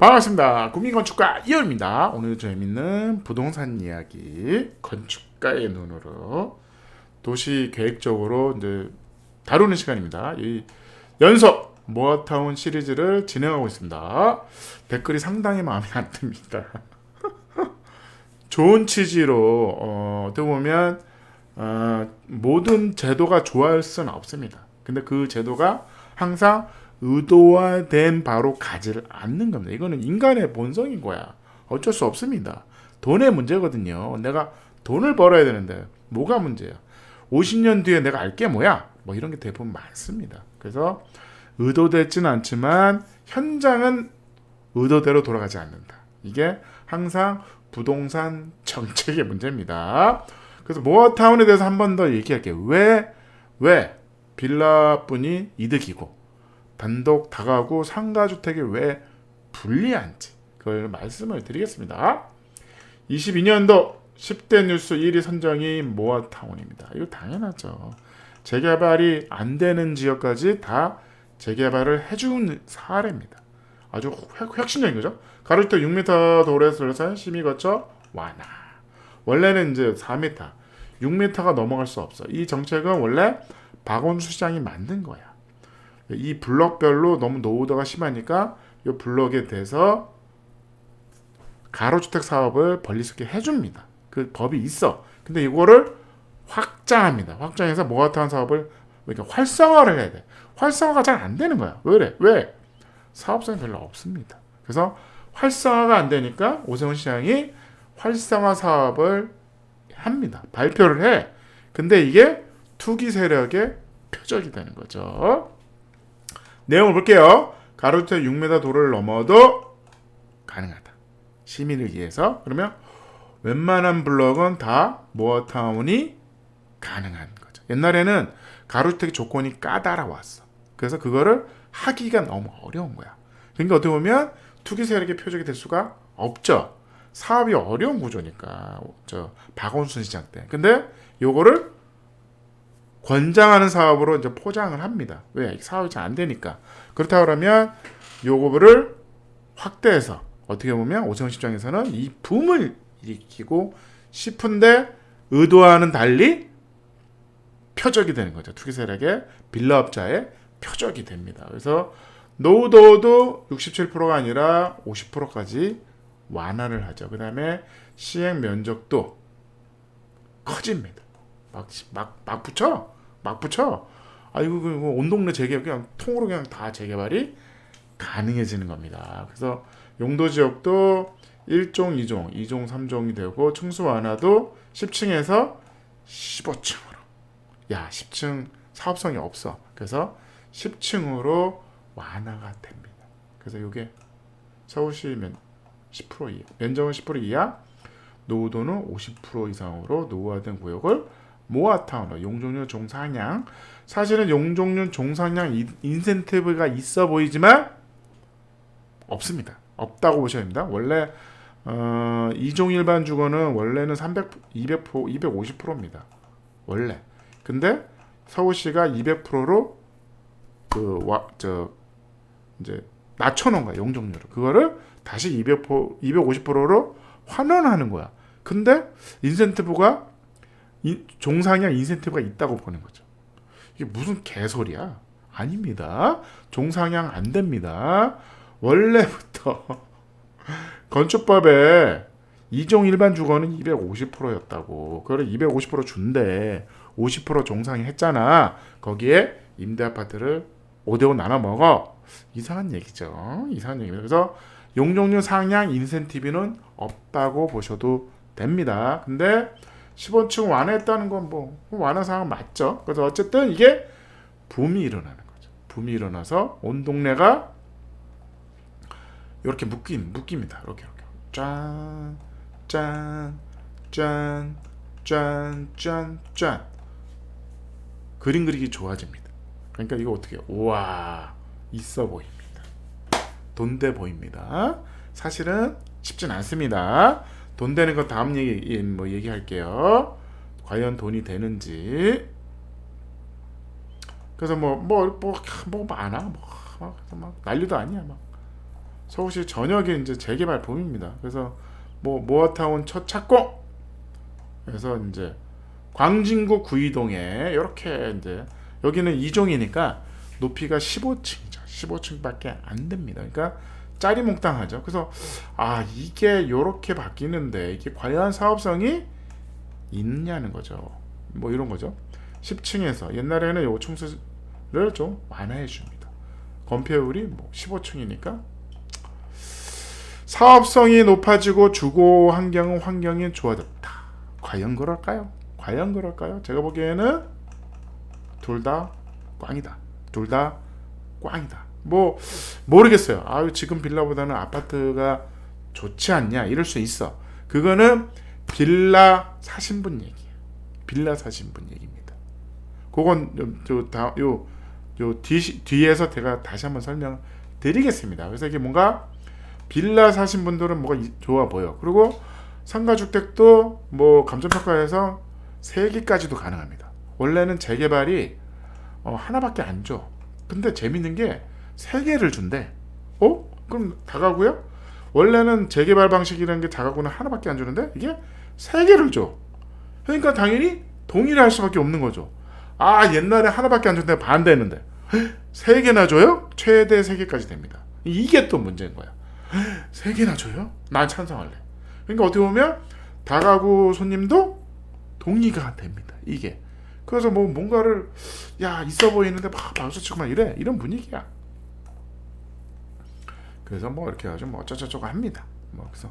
반갑습니다. 국민건축가 이현입니다. 오늘 재밌는 부동산 이야기, 건축가의 눈으로 도시 계획적으로 이제 다루는 시간입니다. 이 연속 모아타운 시리즈를 진행하고 있습니다. 댓글이 상당히 마음에 안 듭니다. 좋은 취지로 어떻게 보면 모든 제도가 좋아할 수는 없습니다. 근데 그 제도가 항상 의도화된 바로 가지를 않는 겁니다. 이거는 인간의 본성인 거야. 어쩔 수 없습니다. 돈의 문제거든요. 내가 돈을 벌어야 되는데 뭐가 문제야? 50년 뒤에 내가 알 게 뭐야? 뭐 이런 게 대부분 많습니다. 그래서 의도되지는 않지만 현장은 의도대로 돌아가지 않는다. 이게 항상 부동산 정책의 문제입니다. 그래서 모아타운에 대해서 한 번 더 얘기할게요. 왜 빌라뿐이 이득이고 단독 다가구 상가주택이 왜 불리한지 그걸 말씀을 드리겠습니다. 22년도 10대 뉴스 1위 선정이 모아타운입니다. 이거 당연하죠. 재개발이 안 되는 지역까지 다 재개발을 해준 사례입니다. 아주 혁신적인 거죠. 가로주택 6m 도로에서 심의 거쳐 완화. 원래는 이제 4m, 6m가 넘어갈 수 없어. 이 정책은 원래 박원순 시장이 만든 거야. 이 블럭별로 너무 노후도가 심하니까 이 블럭에 대해서 가로주택 사업을 벌릴 수 있게 해줍니다. 그 법이 있어. 근데 이거를 확장합니다. 확장해서 모아타운 사업을 그러니까 활성화를 해야 돼. 활성화가 잘 안 되는 거야. 왜 그래? 왜? 사업성이 별로 없습니다. 그래서 활성화가 안 되니까 오세훈 시장이 활성화 사업을 합니다. 발표를 해. 근데 이게 투기 세력의 표적이 되는 거죠. 내용을 볼게요. 가로주택 6m 도로를 넘어도 가능하다. 시민을 위해서. 그러면 웬만한 블럭은 다 모아타운이 가능한 거죠. 옛날에는 가로주택 조건이 까다로웠어. 그래서 그거를 하기가 너무 어려운 거야. 그러니까 어떻게 보면 투기 세력의 표적이 될 수가 없죠. 사업이 어려운 구조니까. 박원순 시장 때. 근데 요거를 권장하는 사업으로 이제 포장을 합니다. 왜? 사업이 잘 안 되니까. 그렇다 그러면 요거를 확대해서 어떻게 보면 오세훈 시장에서는 이 붐을 일으키고 싶은데 의도와는 달리 표적이 되는 거죠. 투기 세력의 빌라업자의 표적이 됩니다. 그래서 노후도도 67%가 아니라 50%까지 완화를 하죠. 그 다음에 시행 면적도 커집니다. 막 붙여. 아이고, 온 동네 재개발, 그냥 통으로 그냥 다 재개발이 가능해지는 겁니다. 그래서 용도 지역도 1종, 2종, 2종, 3종이 되고, 층수 완화도 10층에서 15층으로. 야, 10층 사업성이 없어. 그래서 10층으로 완화가 됩니다. 그래서 이게 서울시면 10% 이하, 면적은 10% 이하, 노후도는 50% 이상으로 노후화된 구역을 모아타운으로 용적률 종상향. 사실은 용적률 종상향 인센티브가 있어 보이지만 없습니다. 없다고 보셔야 됩니다. 원래 2종 일반 주거는 원래는 250%입니다. 원래. 근데 서울시가 200%로 이제 낮춰놓은 거야. 용적률을. 그거를 다시 250%로 환원하는 거야. 근데 인센티브가 종상향 인센티브가 있다고 보는 거죠. 이게 무슨 개소리야? 아닙니다. 종상향 안 됩니다. 원래부터 건축법에 2종 일반 주거는 250%였다고. 그걸 250% 준대. 50% 종상향 했잖아. 거기에 임대 아파트를 5대5 나눠 먹어. 이상한 얘기죠. 이상한 얘기입니다. 그래서 용적률 상향 인센티브는 없다고 보셔도 됩니다. 근데 15층 완화했다는 건 뭐 완화 상황 맞죠. 그래서 어쨌든 이게 붐이 일어나는 거죠. 붐이 일어나서 온 동네가 이렇게 묶입니다. 이렇게 짠, 짠, 짠, 짠, 짠, 짠. 그림 그리기 좋아집니다. 그러니까 이거 어떻게 해요? 우와, 있어 보입니다. 돈돼 보입니다. 사실은 쉽진 않습니다. 돈 되는 거 다음 얘기할게요. 과연 돈이 되는지. 그래서 뭐 많아. 막 난리도 아니야. 막 서울시 전역이 이제 재개발 붐입니다. 그래서 뭐 모아타운 첫 착공. 그래서 이제 광진구 구이동에 이렇게 이제 여기는 2종이니까 높이가 15층이죠. 15층밖에 안 됩니다. 그러니까 짜리몽땅하죠. 그래서 이게 이렇게 바뀌는데 이게 과연 사업성이 있냐는 거죠. 뭐 이런 거죠. 10층에서 옛날에는 요 층수를 좀 완화해 줍니다. 건폐율이 뭐 15층이니까 사업성이 높아지고 주거 환경이 좋아졌다. 과연 그럴까요? 과연 그럴까요? 제가 보기에는 둘 다 꽝이다. 둘 다 꽝이다. 뭐 모르겠어요. 지금 빌라보다는 아파트가 좋지 않냐 이럴 수 있어. 그거는 빌라 사신 분 얘기예요. 빌라 사신 분 얘기입니다. 그건 뒤에서 제가 다시 한번 설명드리겠습니다. 그래서 이게 뭔가 빌라 사신 분들은 뭐가 좋아 보여. 그리고 상가주택도 뭐 감정평가에서 3개까지도 가능합니다. 원래는 재개발이 하나밖에 안 줘. 근데 재밌는 게 3개를 준대. 그럼 다가구요? 원래는 재개발 방식이라는 게 다가구는 하나밖에 안 주는데 이게 3개를 줘. 그러니까 당연히 동의를 할 수밖에 없는 거죠. 옛날에 하나밖에 안 줬는데 반대했는데 3개나 줘요? 최대 3개까지 됩니다. 이게 또 문제인 거야. 3개나 줘요? 난 찬성할래. 그러니까 어떻게 보면 다가구 손님도 동의가 됩니다. 이게. 그래서 뭐 뭔가를 있어 보이는데 막 박수치고 막 이런 분위기야. 그래서 뭐 이렇게 해가지고 뭐 어쩌고저쩌고 합니다. 뭐 그래서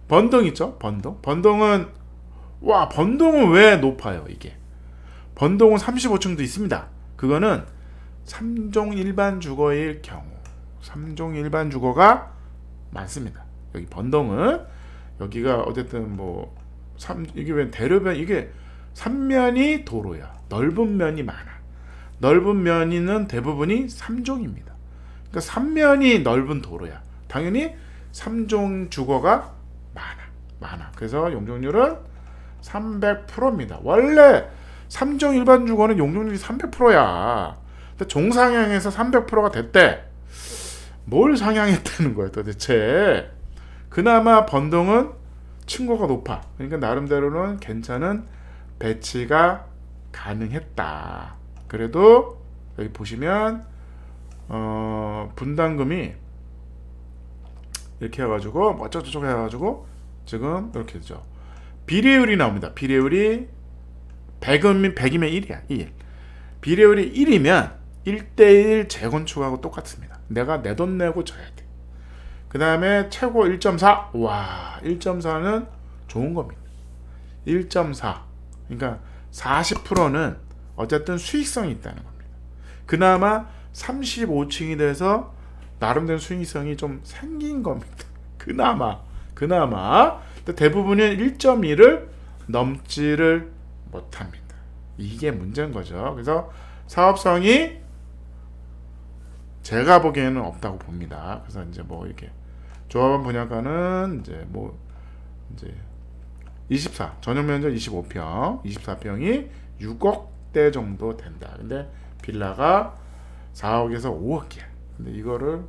번동 있죠? 번동은 왜 높아요? 이게 번동은 35층도 있습니다. 그거는 3종 일반 주거일 경우 3종 일반 주거가 많습니다. 여기 번동은 여기가 어쨌든 뭐 이게 왜 대로변 이게 3면이 도로야. 넓은 면이 많아. 넓은 면이는 대부분이 3종입니다. 그러니까 3면이 넓은 도로야. 당연히 3종 주거가 많아. 그래서 용적률은 300%입니다. 원래 3종 일반 주거는 용적률이 300%야. 근데 종상향에서 300%가 됐대. 뭘 상향했다는 거야 도대체. 그나마 번동은 층고가 높아. 그러니까 나름대로는 괜찮은 배치가 가능했다. 그래도 여기 보시면 분담금이 이렇게 해가지고 어쩌고저쩌고 해가지고 지금 이렇게 되죠. 비례율이 나옵니다. 비례율이 100이면 1이야. 1. 비례율이 1이면 1대1 재건축하고 똑같습니다. 내가 내 돈 내고 져야 돼. 그 다음에 최고 1.4. 1.4는 좋은 겁니다. 1.4. 그러니까 40%는 어쨌든 수익성이 있다는 겁니다. 그나마 35층이 돼서 나름대로 수익성이 좀 생긴 겁니다. 그나마. 근데 대부분은 1.2를 넘지를 못합니다. 이게 문제인 거죠. 그래서 사업성이 제가 보기에는 없다고 봅니다. 그래서 이제 뭐 이렇게 조합원 분양가는 이제 24 전용 면적 25평 24평이 6억대 정도 된다. 근데 빌라가 4억에서 5억이야. 근데 이거를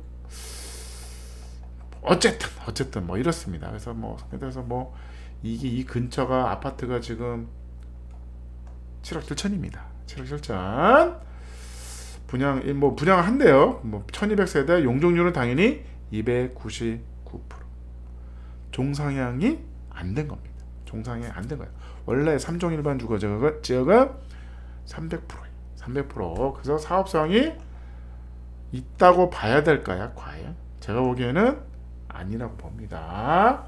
어쨌든 뭐 이렇습니다. 그래서 뭐 이게 이 근처가 아파트가 지금 7억 7천입니다. 7억 7천 분양한대요. 1200세대 용적률은 당연히 299%. 종상향이 안 된 겁니다. 종상향이 안 된 거예요. 원래 3종 일반 주거 지역은 300%예요. 300%. 그래서 사업성이 있다고 봐야 될까요? 과연? 제가 보기에는 아니라고 봅니다.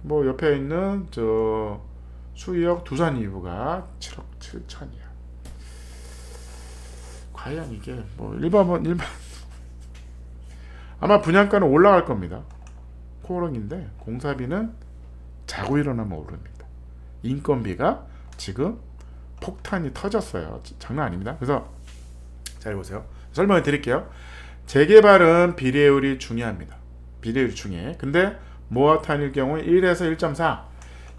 옆에 있는 수의역 두산 이브가 7억 7천이야. 과연 이게 일반 아마 분양가는 올라갈 겁니다. 코오롱인데 공사비는 자고 일어나면 오릅니다. 인건비가 지금 폭탄이 터졌어요. 장난 아닙니다. 그래서 잘 보세요. 설명을 드릴게요. 재개발은 비례율이 중요합니다. 비례율이 중요해. 근데 모아타운일 경우에 1에서 1.4,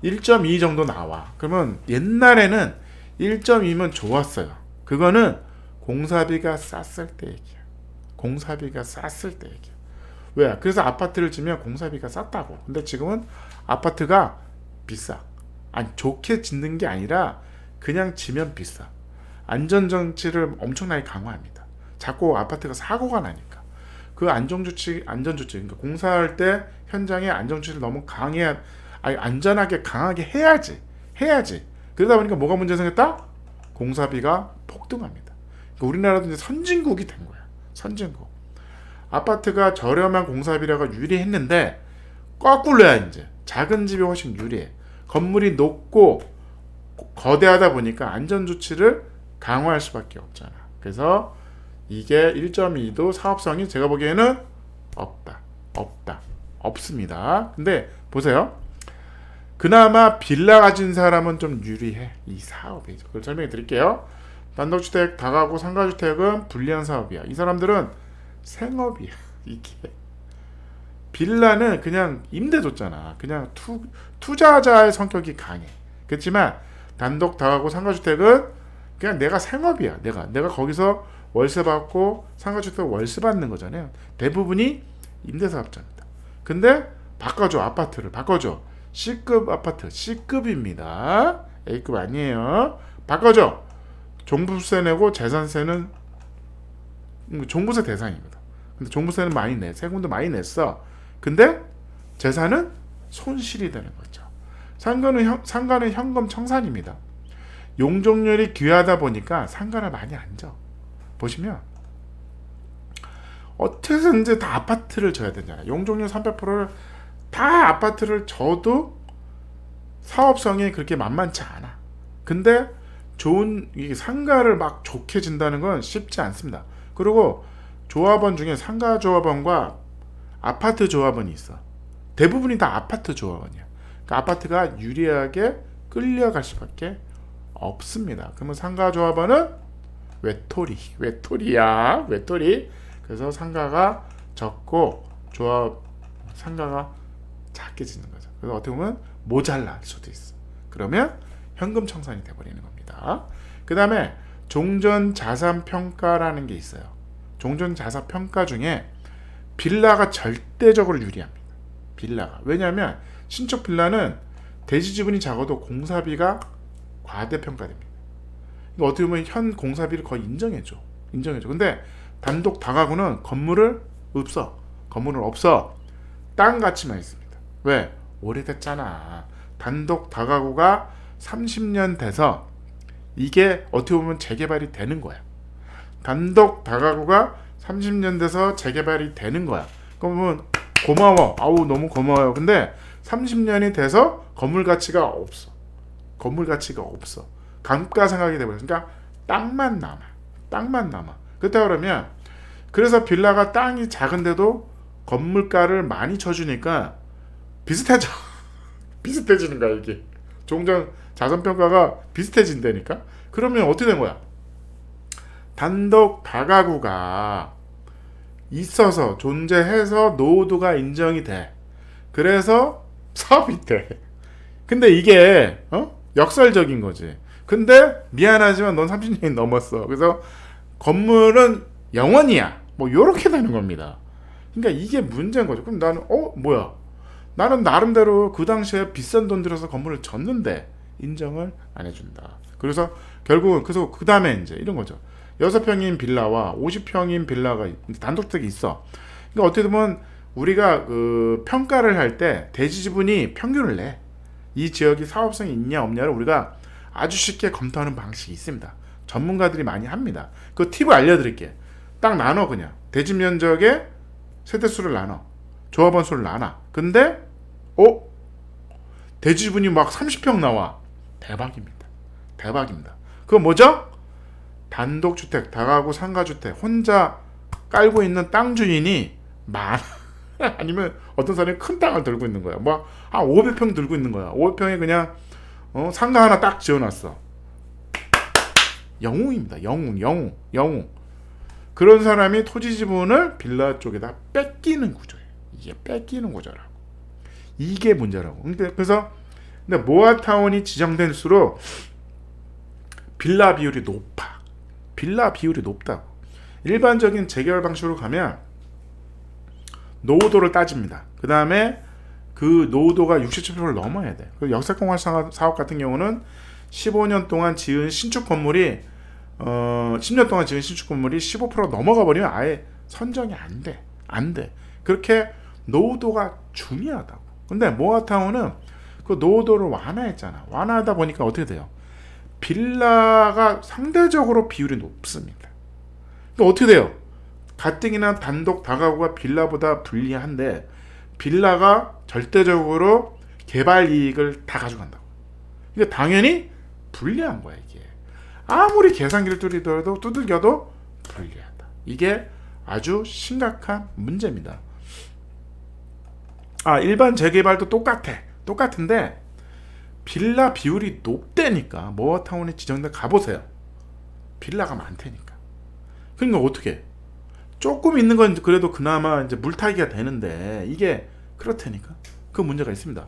1.2 정도 나와. 그러면 옛날에는 1.2면 좋았어요. 그거는 공사비가 쌌을 때 얘기야. 왜? 그래서 아파트를 지면 공사비가 쌌다고. 근데 지금은 아파트가 비싸. 아니 좋게 짓는 게 아니라 그냥 지면 비싸. 안전정치를 엄청나게 강화합니다. 자꾸 아파트가 사고가 나니까. 그 안전조치, 그러니까 공사할 때 현장에 안전조치를 너무 안전하게 강하게 해야지. 그러다 보니까 뭐가 문제 생겼다? 공사비가 폭등합니다. 그러니까 우리나라도 이제 선진국이 된 거야. 선진국. 아파트가 저렴한 공사비라가 유리했는데 거꾸로야 이제. 작은 집이 훨씬 유리해. 건물이 높고 거대하다 보니까 안전조치를 강화할 수밖에 없잖아. 그래서 이게 1.2도 사업성이 제가 보기에는 없습니다. 근데 보세요. 그나마 빌라 가진 사람은 좀 유리해. 이 사업이. 그걸 설명해 드릴게요. 단독주택, 다가구, 상가주택은 불리한 사업이야. 이 사람들은 생업이야. 이게. 빌라는 그냥 임대 줬잖아. 그냥 투자자의 성격이 강해. 그렇지만 단독, 다가구, 상가주택은 그냥 내가 생업이야. 내가 거기서 월세 받고 상가주택 월세 받는 거잖아요. 대부분이 임대사업자입니다. 근데 바꿔줘. 아파트를 바꿔줘. C급 아파트, C급입니다. A급 아니에요. 바꿔줘. 종부세 내고 재산세는 종부세 대상입니다. 근데 종부세는 많이 내. 세금도 많이 냈어. 근데 재산은 손실이 되는 거죠. 상가는 현금 청산입니다. 용적률이 귀하다 보니까 상가를 많이 안 줘. 보시면 어떻게든지 다 아파트를 줘야 되잖아요. 용적률 300%를 다 아파트를 줘도 사업성이 그렇게 만만치 않아. 근데 좋은 이 상가를 막 좋게 준다는 건 쉽지 않습니다. 그리고 조합원 중에 상가 조합원과 아파트 조합원이 있어. 대부분이 다 아파트 조합원이야. 그러니까 아파트가 유리하게 끌려갈 수밖에 없습니다. 그러면 상가 조합원은 외톨이야. 그래서 상가가 적고 상가가 작게 짓는 거죠. 그래서 어떻게 보면 모자랄 수도 있어. 그러면 현금 청산이 돼버리는 겁니다. 그 다음에 종전자산평가라는 게 있어요. 종전자산평가 중에 빌라가 절대적으로 유리합니다. 빌라가. 왜냐하면 신축 빌라는 대지 지분이 작아도 공사비가 과대평가됩니다. 그러니까 어떻게 보면 현 공사비를 거의 인정해줘. 근데 단독 다가구는 건물은 없어. 땅 가치만 있습니다. 왜? 오래됐잖아. 단독 다가구가 30년 돼서 이게 어떻게 보면 재개발이 되는 거야. 단독 다가구가 30년 돼서 재개발이 되는 거야. 그러면 고마워. 너무 고마워요. 근데 30년이 돼서 건물 가치가 없어. 감가상각이 돼버려. 그러니까 땅만 남아. 그렇다 그러면 그래서 빌라가 땅이 작은데도 건물가를 많이 쳐주니까 비슷해지는 거야. 이게 종전 자산평가가 비슷해진다니까. 그러면 어떻게 된 거야? 단독 다가구가 있어서 존재해서 노후도가 인정이 돼. 그래서 사업이 돼. 근데 이게 역설적인 거지. 근데 미안하지만 넌 30년이 넘었어. 그래서 건물은 영원이야. 뭐 요렇게 되는 겁니다. 그러니까 이게 문제인 거죠. 그럼 나는 뭐야? 나는 나름대로 그 당시에 비싼 돈 들여서 건물을 졌는데 인정을 안 해준다. 그래서 결국은 그 다음에 이제 이런 거죠. 6평인 빌라와 50평인 빌라가 단독주택이 있어. 그러니까 어떻게 보면 우리가 그 평가를 할 때 대지 지분이 평균을 내. 이 지역이 사업성이 있냐 없냐를 우리가 아주 쉽게 검토하는 방식이 있습니다. 전문가들이 많이 합니다. 그 팁을 알려드릴게. 딱 나눠. 그냥 대지 면적에 세대수를 나눠. 조합원 수를 나눠. 근데 대지 지분이 막 30평 나와. 대박입니다. 그건 뭐죠? 단독주택, 다가구, 상가주택 혼자 깔고 있는 땅 주인이 많아. 아니면 어떤 사람이 큰 땅을 들고 있는 거야. 뭐 한 500평 들고 있는 거야. 500평에 그냥 상가 하나 딱 지어놨어. 영웅입니다. 영웅. 그런 사람이 토지 지분을 빌라 쪽에다 뺏기는 구조예요. 이게 뺏기는 구조라고. 이게 문제라고. 그래서 모아타운이 지정될수록 빌라 비율이 높다고. 일반적인 재개발 방식으로 가면 노후도를 따집니다. 그 다음에 그 노후도가 67%를 넘어야 돼. 그 역세권 사업 같은 경우는 15년 동안 지은 신축 건물이 10년 동안 지은 신축 건물이 15% 넘어가 버리면 아예 선정이 안 돼. 안 돼. 그렇게 노후도가 중요하다고. 근데 모아타운은 그 노후도를 완화했잖아. 완화하다 보니까 어떻게 돼요? 빌라가 상대적으로 비율이 높습니다. 그러니까 어떻게 돼요? 가뜩이나 단독 다가구가 빌라보다 불리한데 빌라가 절대적으로 개발 이익을 다 가져간다고. 이게 당연히 불리한 거야 이게. 아무리 계산기를 두들겨도 불리하다. 이게 아주 심각한 문제입니다. 일반 재개발도 똑같은데 빌라 비율이 높다니까. 모아타운에 지정된 가보세요. 빌라가 많다니까. 그러니까 어떻게? 조금 있는 건 그래도 그나마 이제 물타기가 되는데 이게 그렇다니까. 그 문제가 있습니다.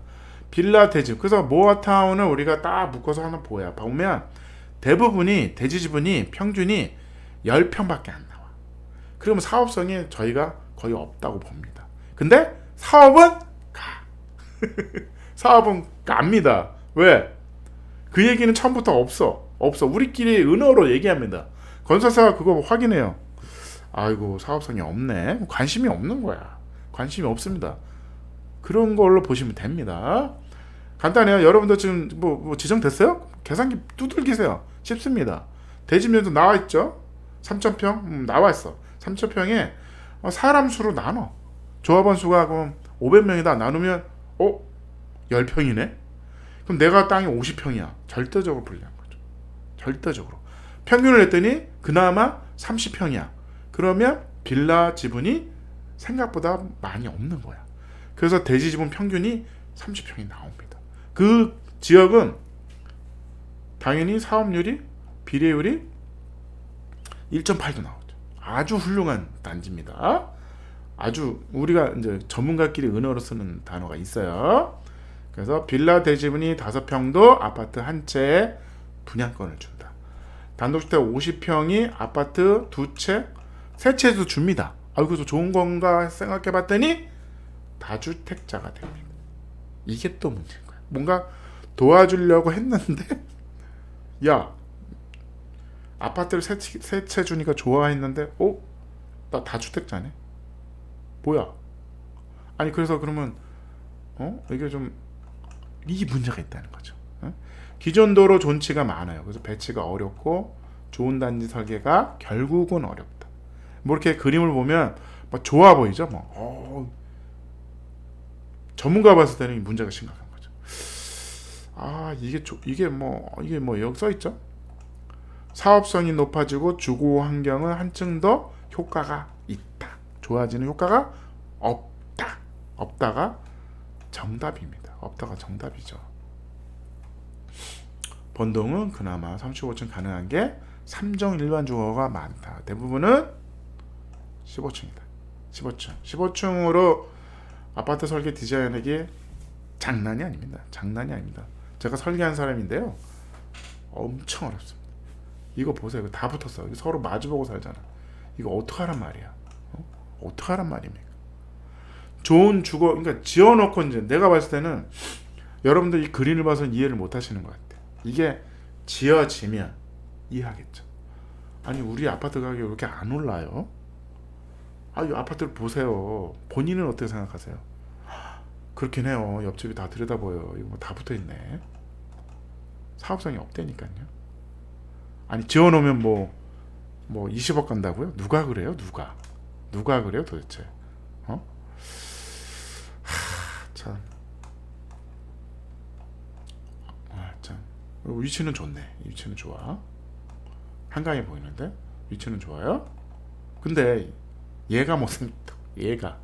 빌라 대지. 그래서 모아타운을 우리가 딱 묶어서 하나 보면 대부분이 대지 지분이 평균이 10평밖에 안 나와. 그러면 사업성이 저희가 거의 없다고 봅니다. 근데 사업은 가. 사업은 갑니다. 왜? 그 얘기는 처음부터 없어. 우리끼리 은어로 얘기합니다. 건설사가 그거 확인해요. 아이고 사업성이 없네. 관심이 없는 거야. 관심이 없습니다. 그런 걸로 보시면 됩니다. 간단해요. 여러분들 지금 뭐 지정됐어요? 계산기 두들기세요. 쉽습니다. 대지면도 나와 있죠. 3,000평 나와 있어. 3,000평에 사람 수로 나눠. 조합원 수가 그럼 500명이다 나누면 10평이네. 그럼 내가 땅이 50평이야. 절대적으로 불리한 거죠. 절대적으로. 평균을 냈더니 그나마 30평이야. 그러면 빌라 지분이 생각보다 많이 없는 거야. 그래서 대지 지분 평균이 30평이 나옵니다. 그 지역은 당연히 사업률이 비례율이 1.8도 나오죠. 아주 훌륭한 단지입니다. 아주 우리가 이제 전문가끼리 은어로 쓰는 단어가 있어요. 그래서 빌라 대지분이 5평도 아파트 한 채에 분양권을 준다. 단독주택 50평이 아파트 2채, 3채도 줍니다. 그래서 좋은 건가 생각해봤더니 다주택자가 됩니다. 이게 또 문제인 거야. 뭔가 도와주려고 했는데 야 아파트를 3채 주니까 좋아했는데 나 다주택자네. 뭐야? 아니 그래서 그러면 이게 좀 이게 문제가 있다는 거죠. 기존 도로 존치가 많아요. 그래서 배치가 어렵고 좋은 단지 설계가 결국은 어렵다. 뭐 이렇게 그림을 보면 좋아 보이죠. 전문가 봤을 때는 문제가 심각한 거죠. 이게 여기 써 있죠. 사업성이 높아지고 주거 환경은 한층 더 효과가 있다. 좋아지는 효과가 없다. 없다가 정답입니다. 없다가 정답이죠. 번동은 그나마 35층 가능한 게 3종 일반 주거가 많다. 대부분은 15층이다. 15층으로 아파트 설계 디자인하기 장난이 아닙니다. 제가 설계한 사람인데요. 엄청 어렵습니다. 이거 보세요. 이거 다 붙었어. 서로 마주보고 살잖아. 이거 어떡하란 말이야. 어떡하란 말입니까? 좋은 주거, 그러니까 지어놓고 이제 내가 봤을 때는 여러분들 이 그림을 봐서 이해를 못 하시는 것 같아요. 이게 지어지면 이해하겠죠. 아니 우리 아파트 가격이 왜 이렇게 안 올라요? 이 아파트를 보세요. 본인은 어떻게 생각하세요? 그렇긴 해요. 옆집이 다 들여다보여. 이거 다 붙어있네. 사업성이 없다니까요. 아니 지어놓으면 뭐 20억 간다고요? 누가 그래요? 누가 그래요 도대체? 참. 참. 위치는 좋네. 위치는 좋아. 한강에 보이는데 위치는 좋아요. 근데 얘가 못생겼다. 얘가.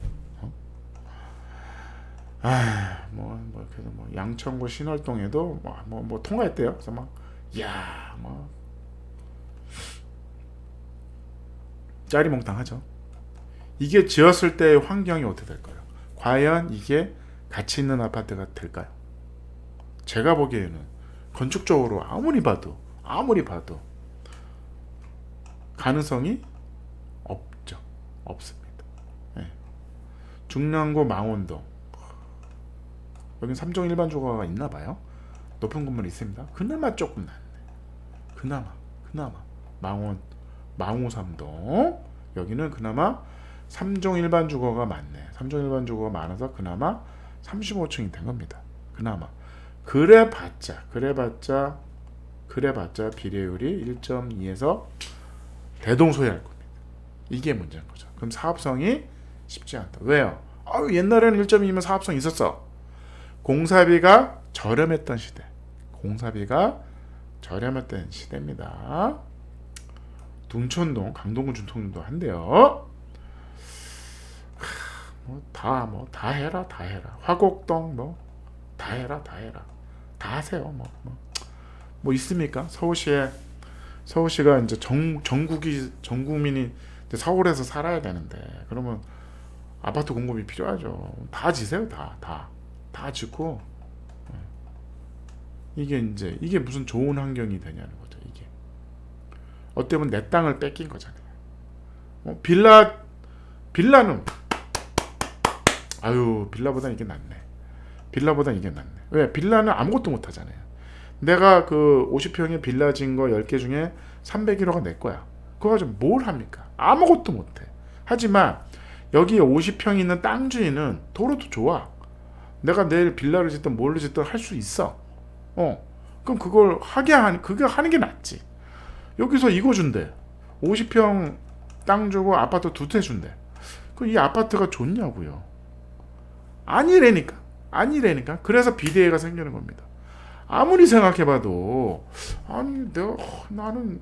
그래서 양천구 신월동에도 통과했대요. 그래서 짜리몽땅하죠. 이게 지었을 때의 환경이 어떻게 될까요? 과연 이게 가치 있는 아파트가 될까요? 제가 보기에는 건축적으로 아무리 봐도 가능성이 없습니다. 중랑구 망원동. 여긴 3종 일반 주거가 있나 봐요. 높은 건물이 있습니다. 그나마 조금 낫네. 그나마 망호삼동. 여기는 그나마 3종 일반 주거가 많네. 3종 일반 주거가 많아서 그나마 35층이 된 겁니다. 그나마. 그래봤자 비례율이 1.2에서 대동소이할 겁니다. 이게 문제인 거죠. 그럼 사업성이 쉽지 않다. 왜요? 옛날에는 1.2면 사업성 있었어. 공사비가 저렴했던 시대. 시대입니다. 둥촌동, 강동구 준통동도 한대요. 다 해라. 화곡동 다 해라. 다 하세요. 뭐 있습니까? 서울시가 이제 전국민이 서울에서 살아야 되는데 그러면 아파트 공급이 필요하죠. 다 지세요. 다 짓고. 이게 무슨 좋은 환경이 되냐는 거죠. 이게 어떻게 보면 내 땅을 뺏긴 거잖아요. 빌라는 빌라보단 이게 낫네. 왜? 빌라는 아무것도 못 하잖아요. 내가 그 50평의 빌라 진 거 10개 중에 301호가 내 거야. 그거 가지고 뭘 합니까? 아무것도 못 해. 하지만 여기 50평 있는 땅 주인은 도로도 좋아. 내가 내일 빌라를 짓든 뭘 짓든 할 수 있어. 그럼 그게 하는 게 낫지. 여기서 이거 준대. 50평 땅 주고 아파트 2채 준대. 그럼 이 아파트가 좋냐고요. 아니래니까. 그래서 비대해가 생기는 겁니다. 아무리 생각해봐도 나는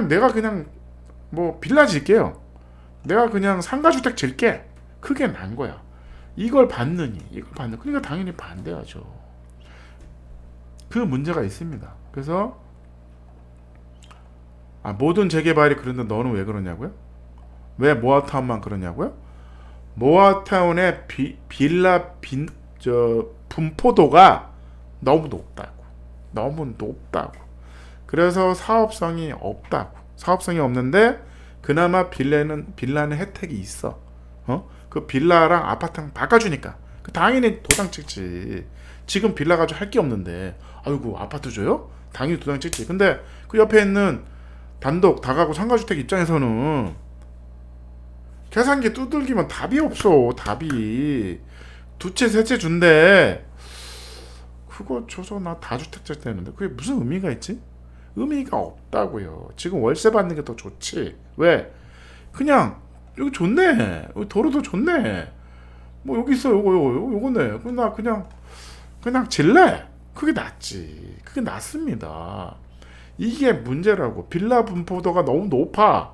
내가 뭐 빌라 질게요. 내가 그냥 상가주택 질게. 그게 난 거야. 이걸 받느니. 그러니까 당연히 반대하죠. 그 문제가 있습니다. 그래서 모든 재개발이 그런데 너는 왜 그러냐고요? 왜 모아타운만 그러냐고요? 모아타운의 빌라 분포도가 너무 높다고. 그래서 사업성이 없는데 그나마 빌라는 혜택이 있어. 그 빌라랑 아파트랑 바꿔주니까 당연히 도장 찍지. 지금 빌라 가지고 할 게 없는데 아파트 줘요? 당연히 도장 찍지. 근데 그 옆에 있는 단독 다가구 상가주택 입장에서는 계산기 두들기면 답이 없어. 2채 3채 준대. 그거 줘서 나 다주택자 되는데 그게 무슨 의미가 있지? 의미가 없다고요. 지금 월세 받는 게 더 좋지. 왜? 그냥 여기 좋네. 여기 도로도 좋네. 뭐 여기 있어. 요거네. 나 그냥 질래. 그게 낫지. 그게 낫습니다. 이게 문제라고. 빌라 분포도가 너무 높아.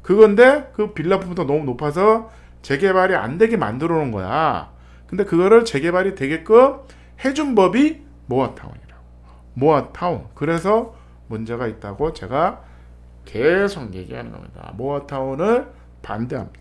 그건데 그 빌라 분포도가 너무 높아서 재개발이 안 되게 만들어 놓은 거야. 근데 그거를 재개발이 되게끔 해준 법이 모아타운이라고. 모아타운. 그래서 문제가 있다고 제가 계속 얘기하는 겁니다. 모아타운을 반대합니다.